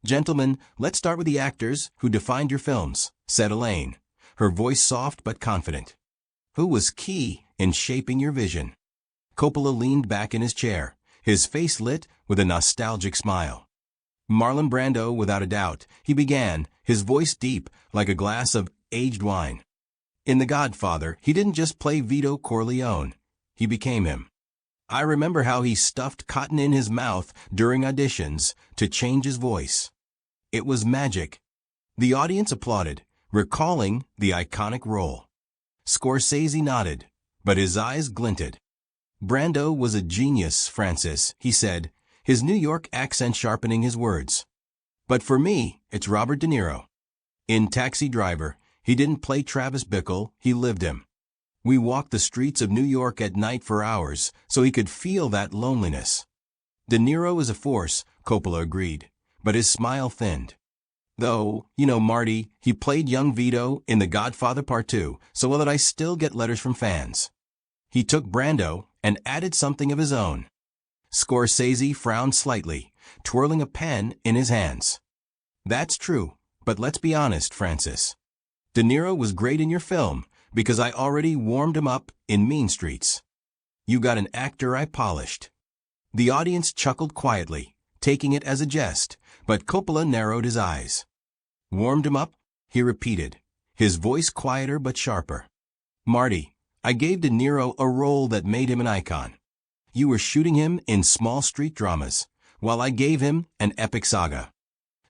"Gentlemen, let's start with the actors who defined your films," said Elaine, her voice soft but confident. "Who was key in shaping your vision?" Coppola leaned back in his chair, his face lit with a nostalgic smile. "Marlon Brando, without a doubt," he began, his voice deep like a glass of aged wine. "In The Godfather, he didn't just play Vito Corleone. He became him. I remember how he stuffed cotton in his mouth during auditions to change his voice. It was magic." The audience applauded, recalling the iconic role. Scorsese nodded, but his eyes glinted. "Brando was a genius, Francis," he said, his New York accent sharpening his words. "But for me, it's Robert De Niro. In Taxi Driver, he didn't play Travis Bickle, he lived him. We walked the streets of New York at night for hours so he could feel that loneliness." "De Niro is a force," Coppola agreed, but his smile thinned. "Though, Marty, he played young Vito in The Godfather Part 2, so well that I still get letters from fans. He took Brando and added something of his own." Scorsese frowned slightly, twirling a pen in his hands. "That's true, but let's be honest, Francis. De Niro was great in your film because I already warmed him up in Mean Streets. You got an actor I polished." The audience chuckled quietly, taking it as a jest, but Coppola narrowed his eyes. "Warmed him up?" he repeated, his voice quieter but sharper. "Marty, I gave De Niro a role that made him an icon. You were shooting him in small street dramas, while I gave him an epic saga."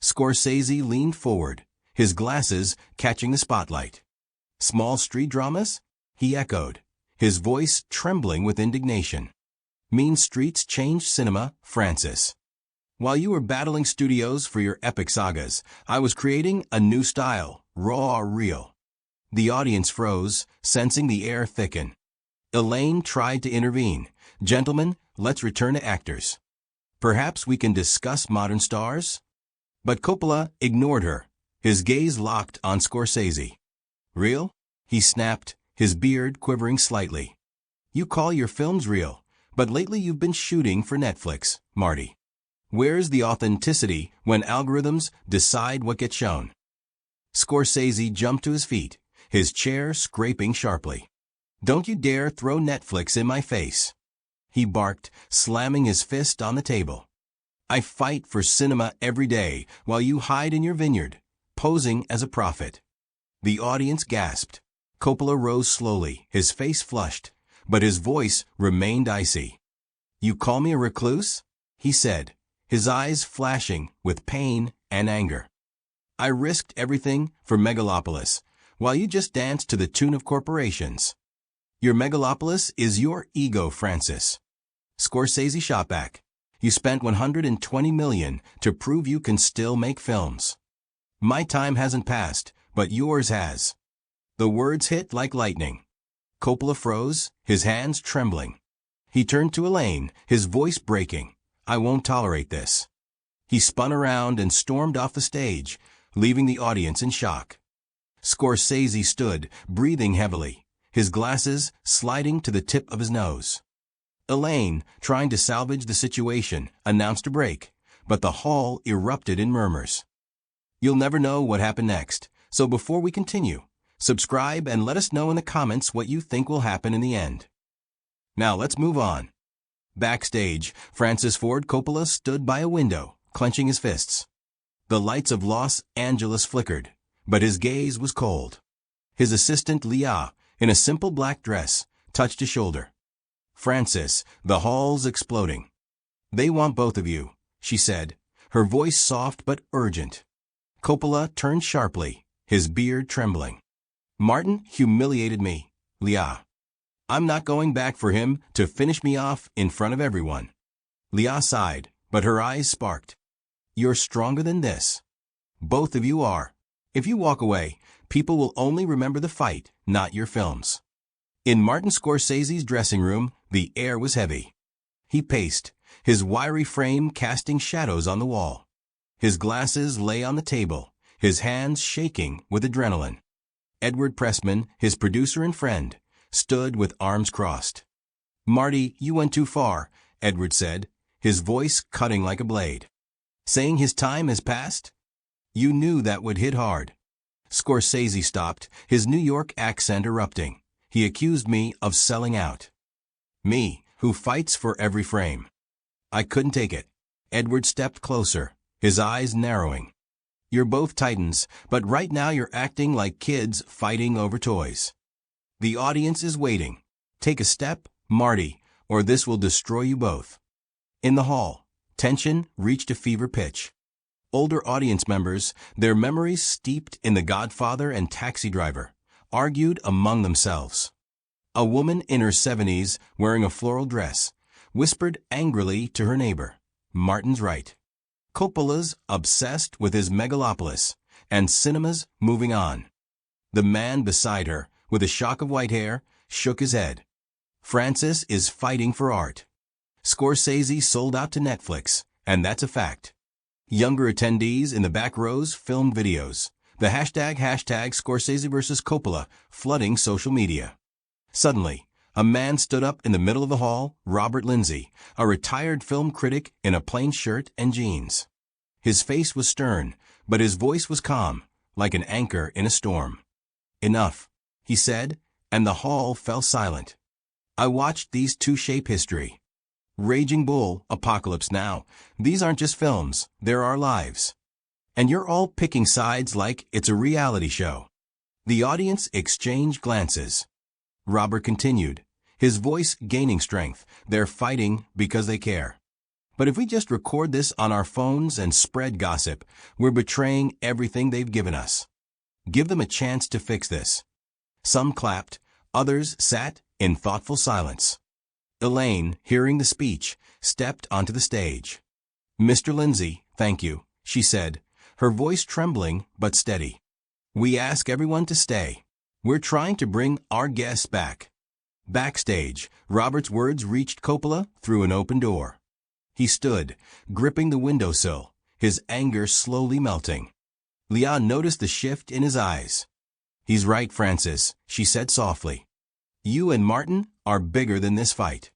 Scorsese leaned forward, his glasses catching the spotlight. "Small street dramas?" he echoed, his voice trembling with indignation. "Mean Streets changed cinema, Francis. While you were battling studios for your epic sagas, I was creating a new style, raw, real." The audience froze, sensing the air thicken. Elaine tried to intervene. "Gentlemen, let's return to actors. Perhaps we can discuss modern stars?" But Coppola ignored her, his gaze locked on Scorsese. "Real?" he snapped, his beard quivering slightly. "You call your films real, but lately you've been shooting for Netflix, Marty. Where's the authenticity when algorithms decide what gets shown?" Scorsese jumped to his feet, his chair scraping sharply. "Don't you dare throw Netflix in my face," he barked, slamming his fist on the table. "I fight for cinema every day while you hide in your vineyard, posing as a prophet." The audience gasped. Coppola rose slowly, his face flushed, but his voice remained icy. "You call me a recluse?" he said, his eyes flashing with pain and anger. "I risked everything for Megalopolis, while you just dance to the tune of corporations. Your Megalopolis is your ego, Francis." Scorsese shot back. "You spent $120 million to prove you can still make films. My time hasn't passed, but yours has." The words hit like lightning. Coppola froze, his hands trembling. He turned to Elaine, his voice breaking. "I won't tolerate this." He spun around and stormed off the stage, leaving the audience in shock. Scorsese stood, breathing heavily, his glasses sliding to the tip of his nose. Elaine, trying to salvage the situation, announced a break, but the hall erupted in murmurs. You'll never know what happened next, so before we continue, subscribe and let us know in the comments what you think will happen in the end. Now let's move on. Backstage, Francis Ford Coppola stood by a window, clenching his fists. The lights of Los Angeles flickered, but his gaze was cold. His assistant Leah, in a simple black dress, touched his shoulder. "Francis, the hall's exploding. They want both of you," she said, her voice soft but urgent. Coppola turned sharply, his beard trembling. "Martin humiliated me, Leah. I'm not going back for him to finish me off in front of everyone." Leah sighed, but her eyes sparked. "You're stronger than this. Both of you are. If you walk away, people will only remember the fight, not your films." In Martin Scorsese's dressing room, the air was heavy. He paced, his wiry frame casting shadows on the wall. His glasses lay on the table, his hands shaking with adrenaline. Edward Pressman, his producer and friend, stood with arms crossed. "Marty, you went too far," Edward said, his voice cutting like a blade. Saying his time has passed? You knew that would hit hard. Scorsese stopped, his New York accent erupting. He accused me of selling out. Me, who fights for every frame. I couldn't take it. Edward stepped closer, his eyes narrowing. You're both titans, but right now you're acting like kids fighting over toys. The audience is waiting. Take a step, Marty, or this will destroy you both. In the hall, tension reached a fever pitch. Older audience members, their memories steeped in The Godfather and Taxi Driver, argued among themselves. A woman in her 70s, wearing a floral dress, whispered angrily to her neighbor, Martin's right. Coppola's obsessed with his megalopolis, and cinema's moving on. The man beside her, with a shock of white hair, shook his head. Francis is fighting for art. Scorsese sold out to Netflix, and that's a fact. Younger attendees in the back rows filmed videos, the hashtag Scorsese vs. Coppola flooding social media. Suddenly, a man stood up in the middle of the hall, Robert Lindsay, a retired film critic in a plain shirt and jeans. His face was stern, but his voice was calm, like an anchor in a storm. Enough, he said, and the hall fell silent. I watched these two shape history. Raging Bull, Apocalypse Now, these aren't just films, they're our lives. And you're all picking sides like it's a reality show. The audience exchanged glances. Robert continued, his voice gaining strength. They're fighting because they care. But if we just record this on our phones and spread gossip, we're betraying everything they've given us. Give them a chance to fix this. Some clapped, others sat in thoughtful silence. Elaine, hearing the speech, stepped onto the stage. Mr. Lindsay, thank you, she said, her voice trembling but steady. We ask everyone to stay. We're trying to bring our guests back. Backstage, Robert's words reached Coppola through an open door. He stood, gripping the windowsill, his anger slowly melting. Leah noticed the shift in his eyes. He's right, Francis, she said softly. You and Martin are bigger than this fight.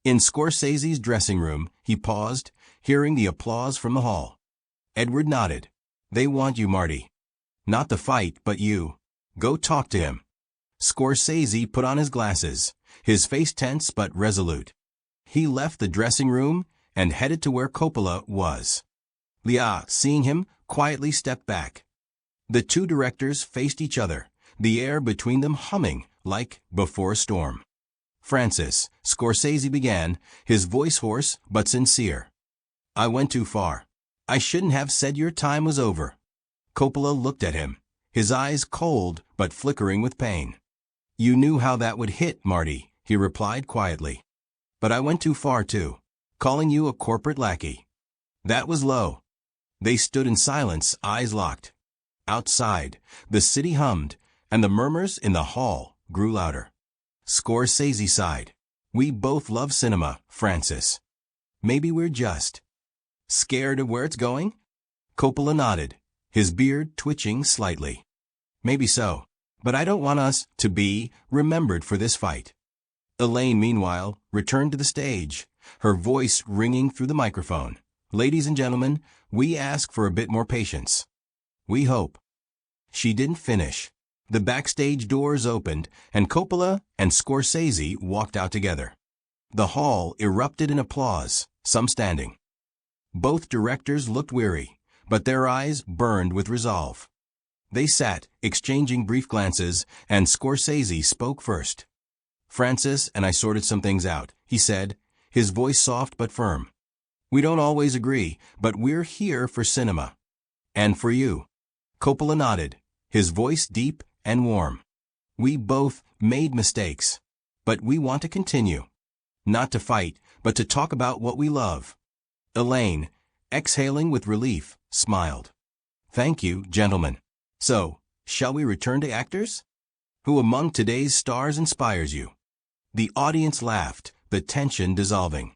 In Scorsese's dressing room, he paused, hearing the applause from the hall. Edward nodded. They want you, Marty. Not the fight, but you. Go talk to him. Scorsese put on his glasses, his face tense but resolute. He left the dressing room and headed to where Coppola was. Leah, seeing him, quietly stepped back. The two directors faced each other, the air between them humming like before a storm. Francis, Scorsese began, his voice hoarse but sincere. I went too far. I shouldn't have said your time was over. Coppola looked at him, his eyes cold but flickering with pain. You knew how that would hit, Marty, he replied quietly. But I went too far too, calling you a corporate lackey. That was low. They stood in silence, eyes locked. Outside, the city hummed, and the murmurs in the hall grew louder. Scorsese sighed. We both love cinema, Francis. Maybe we're just scared of where it's going? Coppola nodded, his beard twitching slightly. Maybe so, but I don't want us to be remembered for this fight. Elaine, meanwhile, returned to the stage, her voice ringing through the microphone. Ladies and gentlemen, we ask for a bit more patience. We hope. She didn't finish. The backstage doors opened, and Coppola and Scorsese walked out together. The hall erupted in applause, some standing. Both directors looked weary, but their eyes burned with resolve. They sat, exchanging brief glances, and Scorsese spoke first. Francis and I sorted some things out, he said, his voice soft but firm. We don't always agree, but we're here for cinema. And for you. Coppola nodded, his voice deep and warm. We both made mistakes, but we want to continue. Not to fight, but to talk about what we love. Elaine, exhaling with relief, smiled. Thank you, gentlemen. So, shall we return to actors? Who among today's stars inspires you? The audience laughed, the tension dissolving.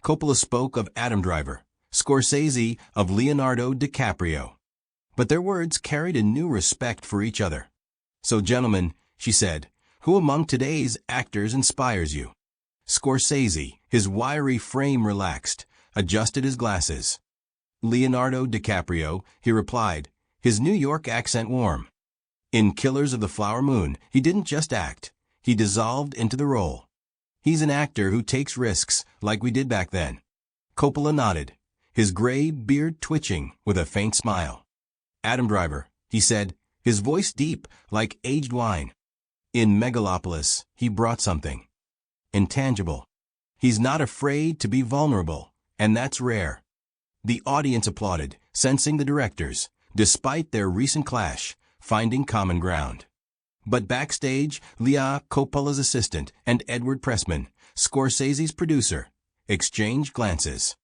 Coppola spoke of Adam Driver, Scorsese of Leonardo DiCaprio. But their words carried a new respect for each other. So, gentlemen, she said, who among today's actors inspires you? Scorsese, his wiry frame relaxed, adjusted his glasses. Leonardo DiCaprio, he replied, his New York accent warm. In Killers of the Flower Moon, he didn't just act, he dissolved into the role. He's an actor who takes risks, like we did back then. Coppola nodded, his gray beard twitching with a faint smile. Adam Driver, he said, his voice deep, like aged wine. In Megalopolis, he brought something intangible. He's not afraid to be vulnerable, and that's rare. The audience applauded, sensing the directors, despite their recent clash, finding common ground. But backstage, Leah, Coppola's assistant, and Edward Pressman, Scorsese's producer, exchanged glances.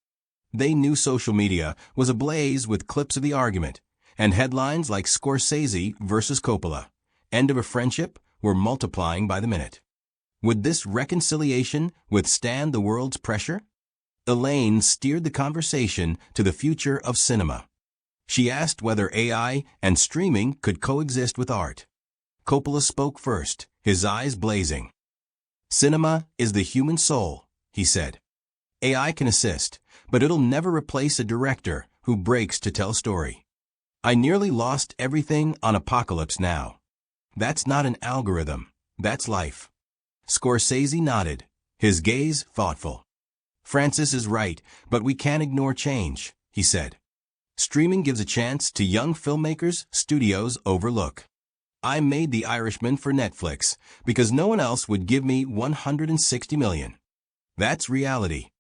They knew social media was ablaze with clips of the argument, and headlines like Scorsese versus Coppola, end of a friendship, were multiplying by the minute. Would this reconciliation withstand the world's pressure? Elaine steered the conversation to the future of cinema. She asked whether AI and streaming could coexist with art. Coppola spoke first, his eyes blazing. Cinema is the human soul, he said. AI can assist, but it'll never replace a director who breaks to tell story. I nearly lost everything on Apocalypse Now. That's not an algorithm, that's life. Scorsese nodded, his gaze thoughtful. Francis is right, but we can't ignore change, he said. Streaming gives a chance to young filmmakers studios overlook. I made The Irishman for Netflix because no one else would give me $160 million. That's reality.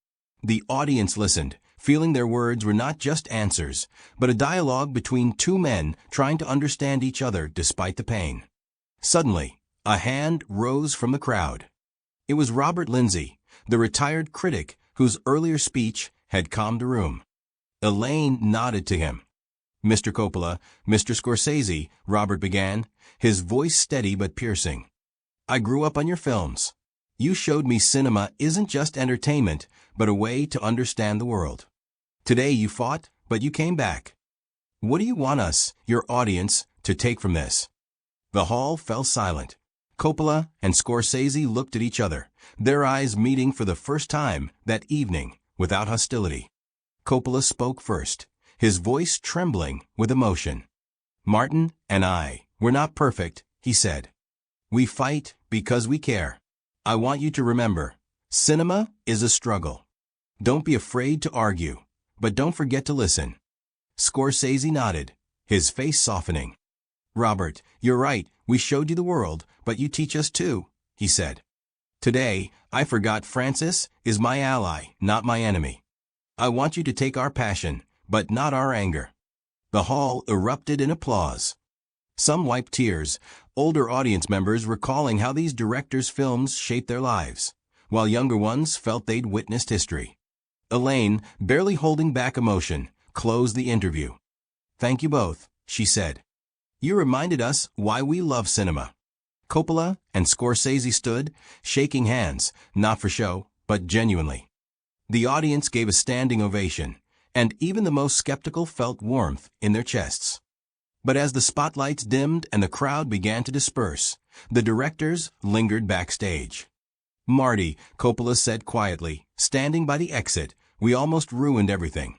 The audience listened, feeling their words were not just answers, but a dialogue between two men trying to understand each other despite the pain. Suddenly, a hand rose from the crowd. It was Robert Lindsay, the retired critic whose earlier speech had calmed the room. Elaine nodded to him. Mr. Coppola, Mr. Scorsese, Robert began, his voice steady but piercing. I grew up on your films. You showed me cinema isn't just entertainment, but a way to understand the world. Today you fought, but you came back. What do you want us, your audience, to take from this? The hall fell silent. Coppola and Scorsese looked at each other, their eyes meeting for the first time that evening, without hostility. Coppola spoke first, his voice trembling with emotion. Martin and I, we're not perfect, he said. We fight because we care. I want you to remember, cinema is a struggle. Don't be afraid to argue, but don't forget to listen. Scorsese nodded, his face softening. Robert, you're right, we showed you the world, but you teach us too, he said. Today, I forgot Francis is my ally, not my enemy. I want you to take our passion, but not our anger. The hall erupted in applause. Some wiped tears, older audience members recalling how these directors' films shaped their lives, while younger ones felt they'd witnessed history. Elaine, barely holding back emotion, closed the interview. Thank you both, she said. You reminded us why we love cinema. Coppola and Scorsese stood, shaking hands, not for show, but genuinely. The audience gave a standing ovation, and even the most skeptical felt warmth in their chests. But as the spotlights dimmed and the crowd began to disperse, the directors lingered backstage. Marty, Coppola said quietly, standing by the exit, we almost ruined everything.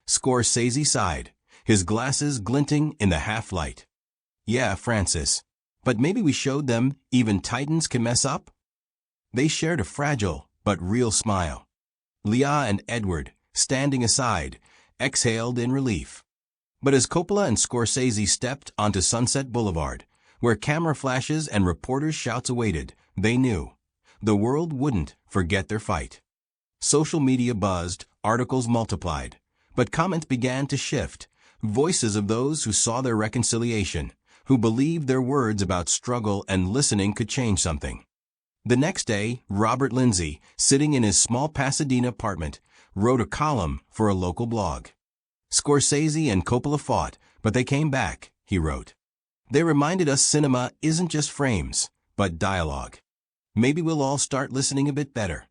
Scorsese sighed, his glasses glinting in the half-light. Yeah, Francis. But maybe we showed them even titans can mess up? They shared a fragile but real smile. Leah and Edward, standing aside, exhaled in relief. But as Coppola and Scorsese stepped onto Sunset Boulevard, where camera flashes and reporters' shouts awaited, they knew the world wouldn't forget their fight. Social media buzzed, articles multiplied, but comments began to shift, voices of those who saw their reconciliation, who believed their words about struggle and listening could change something. The next day, Robert Lindsay, sitting in his small Pasadena apartment, wrote a column for a local blog. Scorsese and Coppola fought, but they came back, he wrote. They reminded us cinema isn't just frames, but dialogue. Maybe we'll all start listening a bit better.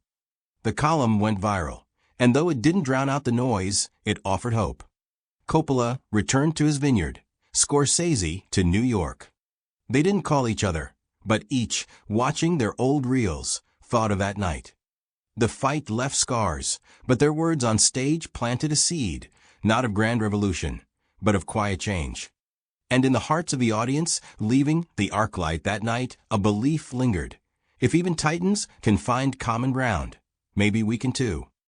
The column went viral, and though it didn't drown out the noise, it offered hope. Coppola returned to his vineyard, Scorsese to New York. They didn't call each other, but each, watching their old reels, thought of that night. The fight left scars, but their words on stage planted a seed, not of grand revolution, but of quiet change. And in the hearts of the audience, leaving the arc light that night, a belief lingered. If even titans can find common ground, maybe we can too.